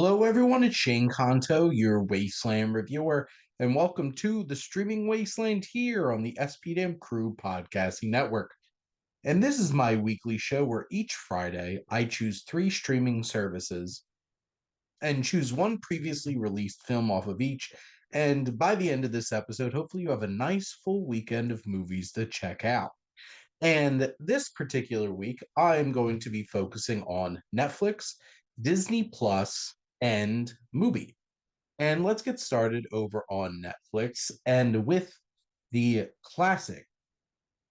Hello, everyone. It's Shane Kanto, your Wasteland reviewer, and welcome to the streaming Wasteland here on the SPDM Crew Podcasting Network. And this is my weekly show where each Friday I choose three streaming services and choose one previously released film off of each. And by the end of this episode, hopefully you have a nice full weekend of movies to check out. And this particular week, I'm going to be focusing on Netflix, Disney Plus, and Mubi. And let's get started over on Netflix and with the classic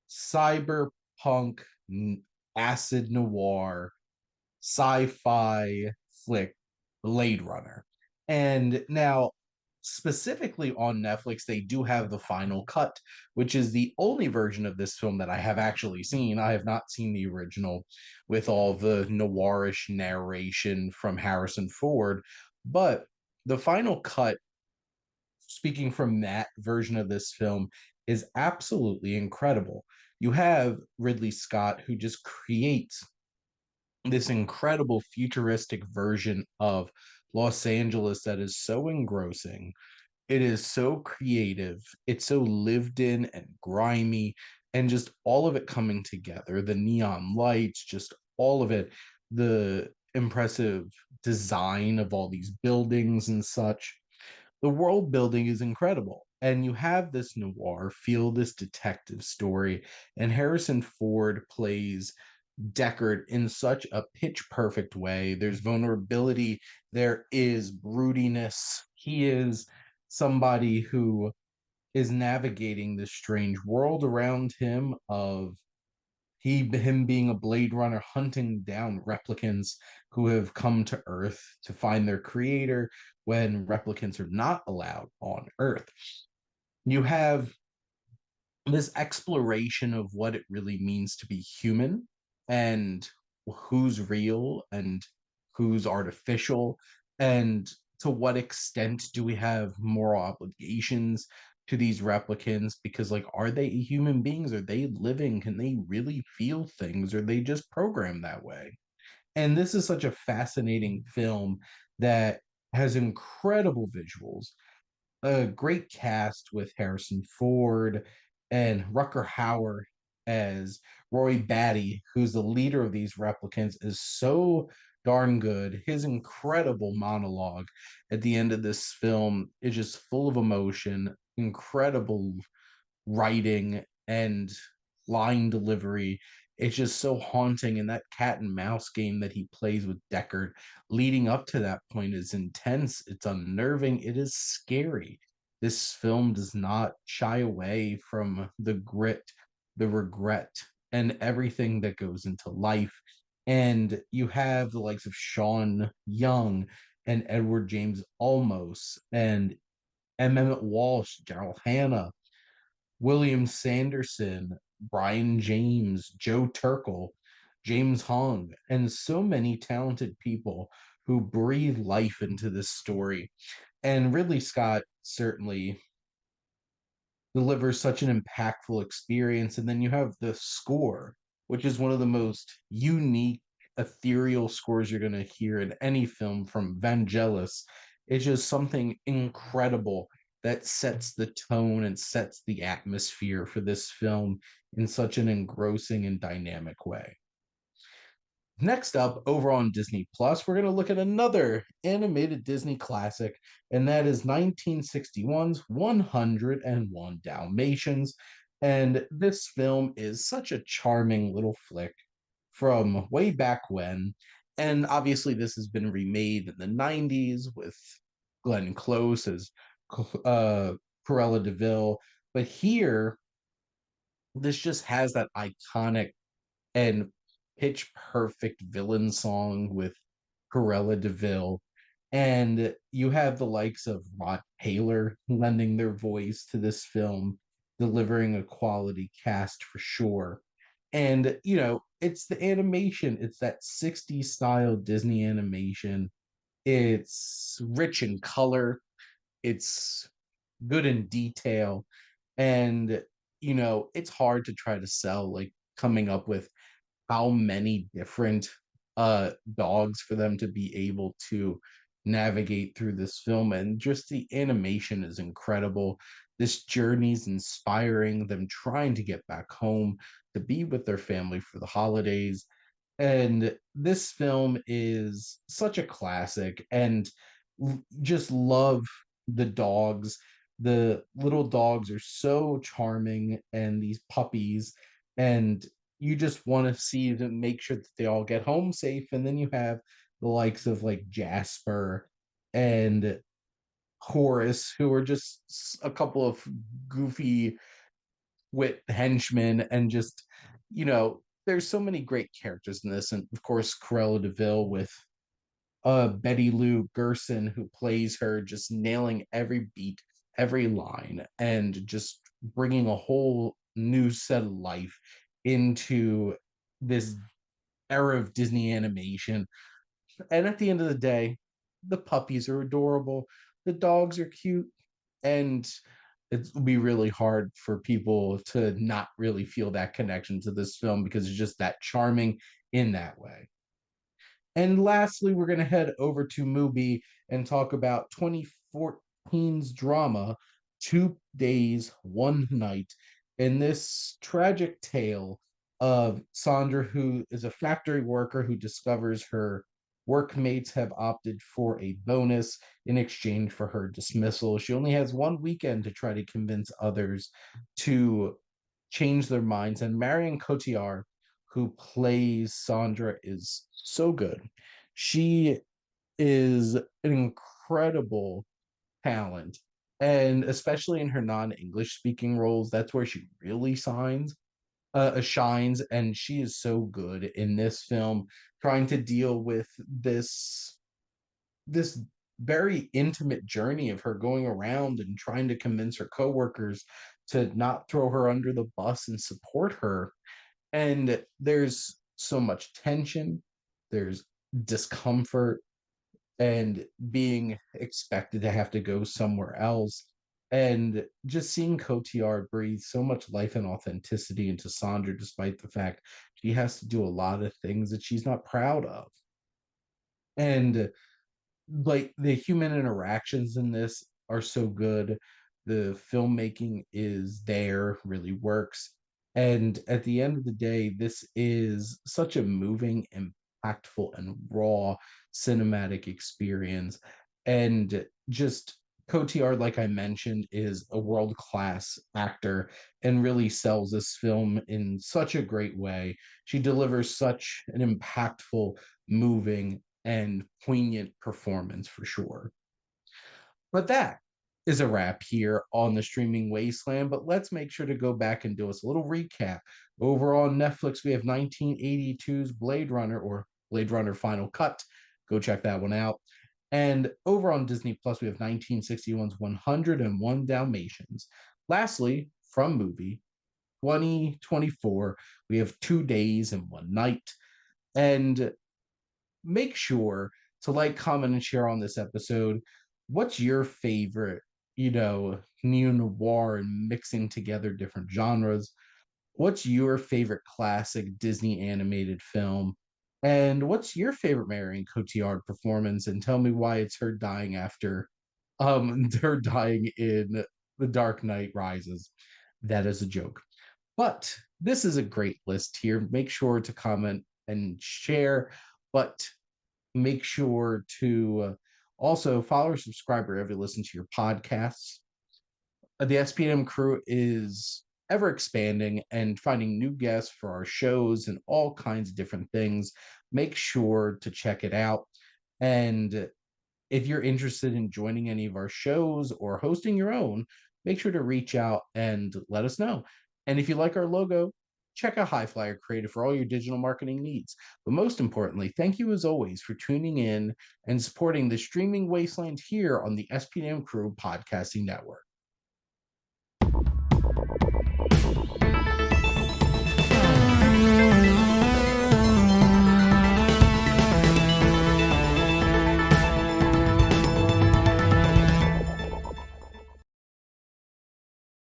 cyberpunk acid noir sci-fi flick Blade Runner. And now, specifically on Netflix, they do have the final cut, which is the only version of this film that I have actually seen. I have not seen the original with all the noirish narration from Harrison Ford, but the final cut, speaking from that version of this film, is absolutely incredible. You have Ridley Scott, who just creates this incredible futuristic version of Los Angeles that is so engrossing. It is so creative. It's so lived in and grimy, and just all of it coming together. The neon lights, just all of it. The impressive design of all these buildings and such. The world building is incredible. And you have this noir feel, this detective story, and Harrison Ford plays Deckard in such a pitch perfect way. There's vulnerability, there is broodiness. He is somebody who is navigating this strange world around him of him being a Blade Runner hunting down replicants who have come to Earth to find their creator when replicants are not allowed on Earth. You have this exploration of what it really means to be human and who's real and who's artificial, and to what extent do we have moral obligations to these replicants, because like, are they human beings, are they living, can they really feel things, or are they just programmed that way? And this is such a fascinating film that has incredible visuals, a great cast with Harrison Ford and Rucker Hauer as Roy Batty, who's the leader of these replicants, is so darn good. His incredible monologue at the end of this film is just full of emotion, incredible writing, and line delivery. It's just so haunting. And that cat and mouse game that he plays with Deckard leading up to that point is intense. It's unnerving. It is scary. This film does not shy away from the grit, the regret, and everything that goes into life. And you have the likes of Sean Young and Edward James Olmos and Emmett Walsh, Daryl Hannah, William Sanderson, Brian James, Joe Turkel, James Hong, and so many talented people who breathe life into this story. And Ridley Scott certainly delivers such an impactful experience. And then you have the score, which is one of the most unique, ethereal scores you're going to hear in any film from Vangelis. It's just something incredible that sets the tone and sets the atmosphere for this film in such an engrossing and dynamic way. Next up, over on Disney Plus, we're going to look at another animated Disney classic, and that is 1961's 101 Dalmatians. And this film is such a charming little flick from way back when. And obviously, this has been remade in the 90s with Glenn Close as uh, Cruella de Vil. But here, this just has that iconic and pitch perfect villain song with Corella DeVille. And you have the likes of Rod Taylor lending their voice to this film, delivering a quality cast for sure. And, it's the animation, it's that 60s style Disney animation. It's rich in color, it's good in detail, and, it's hard to try to sell, like, coming up with how many different dogs for them to be able to navigate through this film. And just the animation is incredible. This journey's inspiring, them trying to get back home to be with their family for the holidays. And this film is such a classic, and just love the dogs. The little dogs are so charming, and these puppies, and you just want to see them make sure that they all get home safe. And then you have the likes of like Jasper and Horace, who are just a couple of goofy wit henchmen, and just, there's so many great characters in this. And of course, Cruella Deville with Betty Lou Gerson, who plays her, just nailing every beat, every line, and just bringing a whole new set of life into this era of Disney animation. And at the end of the day, the puppies are adorable, the dogs are cute, and it'll be really hard for people to not really feel that connection to this film because it's just that charming in that way. And lastly, we're going to head over to Mubi and talk about 2014's drama, 2 Days, One Night, in this tragic tale of Sandra, who is a factory worker who discovers her workmates have opted for a bonus in exchange for her dismissal. She only has one weekend to try to convince others to change their minds. And Marion Cotillard, who plays Sandra, is so good. She is an incredible talent. And especially in her non-English speaking roles, that's where she really shines. And she is so good in this film, trying to deal with this very intimate journey of her going around and trying to convince her coworkers to not throw her under the bus and support her. And there's so much tension, there's discomfort, and being expected to have to go somewhere else. And just seeing Cotillard breathe so much life and authenticity into Sandra, despite the fact she has to do a lot of things that she's not proud of. And like the human interactions in this are so good. The filmmaking is there, really works. And at the end of the day, this is such a moving, impactful, and raw cinematic experience. And just Cotillard, like I mentioned, is a world class actor and really sells this film in such a great way. She delivers such an impactful, moving, and poignant performance for sure. But that is a wrap here on the streaming wasteland. But let's make sure to go back and do us a little recap. Over on Netflix, we have 1982's Blade Runner, or Blade Runner Final Cut. Go check that one out. And over on Disney Plus, we have 1961's 101 Dalmatians. Lastly, from movie 2024, we have 2 Days and One Night. And make sure to like, comment, and share on this episode. What's your favorite, neo noir and mixing together different genres? What's your favorite classic Disney animated film? And what's your favorite Marion Cotillard performance? And tell me why it's her dying after her dying in The Dark Knight Rises. That is a joke. But this is a great list here. Make sure to comment and share. But make sure to also follow or subscribe wherever you listen to your podcasts. The SPM crew is ever expanding and finding new guests for our shows and all kinds of different things. Make sure to check it out. And if you're interested in joining any of our shows or hosting your own, make sure to reach out and let us know. And if you like our logo, check out High Flyer Creative for all your digital marketing needs. But most importantly, thank you as always for tuning in and supporting the streaming wasteland here on the SPM Crew Podcasting Network.